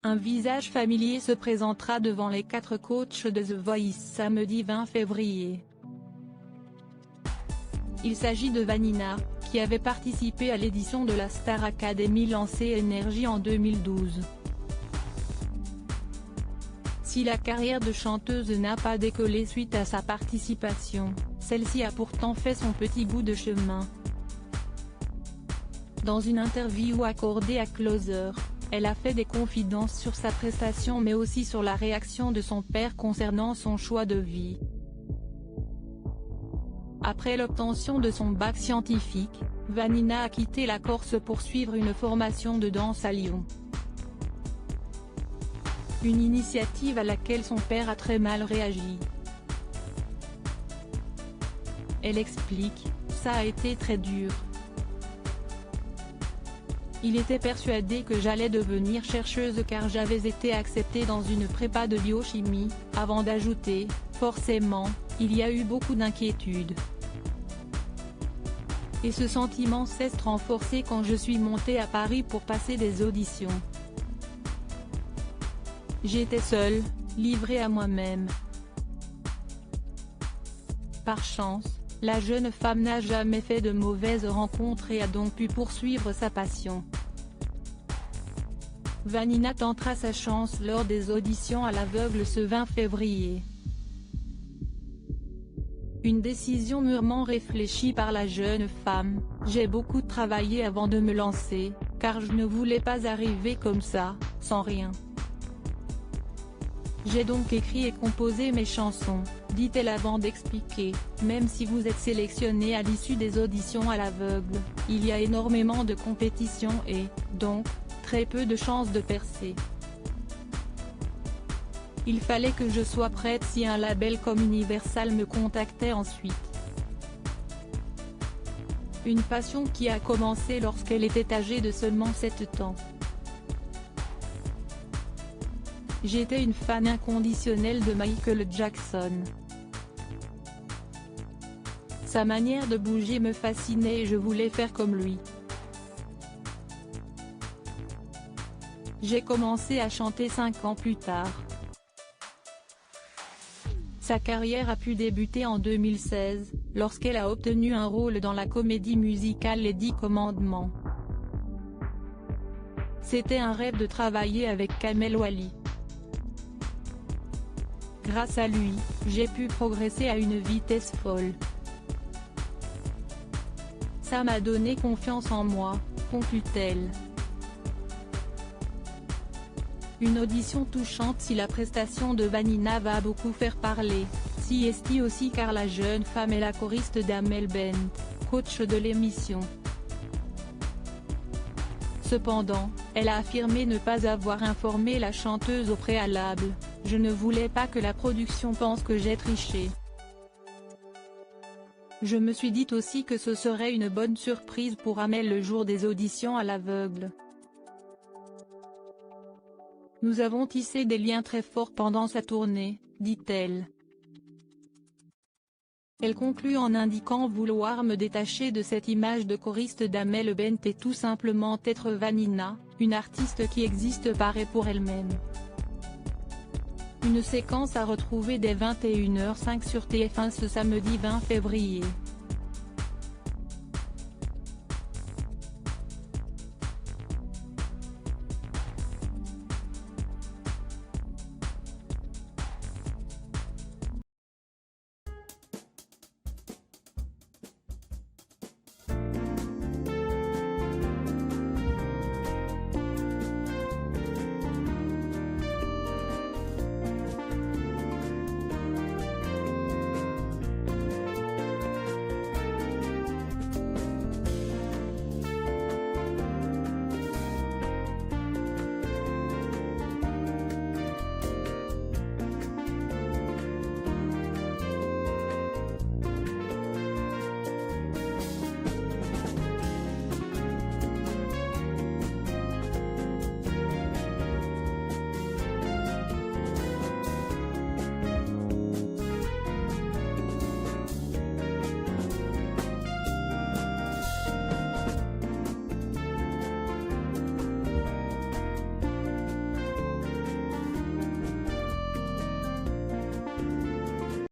Un visage familier se présentera devant les 4 coachs de The Voice samedi 20 février. Il s'agit de Vanina, qui avait participé à l'édition de la Star Academy lancée Énergie en 2012. Si la carrière de chanteuse n'a pas décollé suite à sa participation, celle-ci a pourtant fait son petit bout de chemin. Dans une interview accordée à Closer, elle a fait des confidences sur sa prestation mais aussi sur la réaction de son père concernant son choix de vie. Après l'obtention de son bac scientifique, Vanina a quitté la Corse pour suivre une formation de danse à Lyon. Une initiative à laquelle son père a très mal réagi. Elle explique: « Ça a été très dur. Il était persuadé que j'allais devenir chercheuse car j'avais été acceptée dans une prépa de biochimie, avant d'ajouter, forcément, il y a eu beaucoup d'inquiétudes. Et ce sentiment s'est renforcé quand je suis montée à Paris pour passer des auditions. J'étais seule, livrée à moi-même. Par chance, la jeune femme n'a jamais fait de mauvaises rencontres et a donc pu poursuivre sa passion. Vanina tentera sa chance lors des auditions à l'aveugle ce 20 février. Une décision mûrement réfléchie par la jeune femme. J'ai beaucoup travaillé avant de me lancer, car je ne voulais pas arriver comme ça, sans rien. J'ai donc écrit et composé mes chansons, dit-elle avant d'expliquer, même si vous êtes sélectionné à l'issue des auditions à l'aveugle, il y a énormément de compétition et, donc, très peu de chances de percer. Il fallait que je sois prête si un label comme Universal me contactait ensuite. Une passion qui a commencé lorsqu'elle était âgée de seulement 7 ans. J'étais une fan inconditionnelle de Michael Jackson. Sa manière de bouger me fascinait et je voulais faire comme lui. J'ai commencé à chanter 5 ans plus tard. Sa carrière a pu débuter en 2016, lorsqu'elle a obtenu un rôle dans la comédie musicale Les 10 Commandements. C'était un rêve de travailler avec Kamel Wally. Grâce à lui, j'ai pu progresser à une vitesse folle. Ça m'a donné confiance en moi, conclut-elle. Une audition touchante si la prestation de Vanina va beaucoup faire parler, si est aussi car la jeune femme est la choriste d'Amel Bent, coach de l'émission. Cependant, elle a affirmé ne pas avoir informé la chanteuse au préalable. Je ne voulais pas que la production pense que j'ai triché. Je me suis dit aussi que ce serait une bonne surprise pour Amel le jour des auditions à l'aveugle. Nous avons tissé des liens très forts pendant sa tournée, dit-elle. Elle conclut en indiquant vouloir me détacher de cette image de choriste d'Amel Bent et tout simplement être Vanina, une artiste qui existe par et pour elle-même. Une séquence à retrouver dès 21h05 sur TF1 ce samedi 20 février.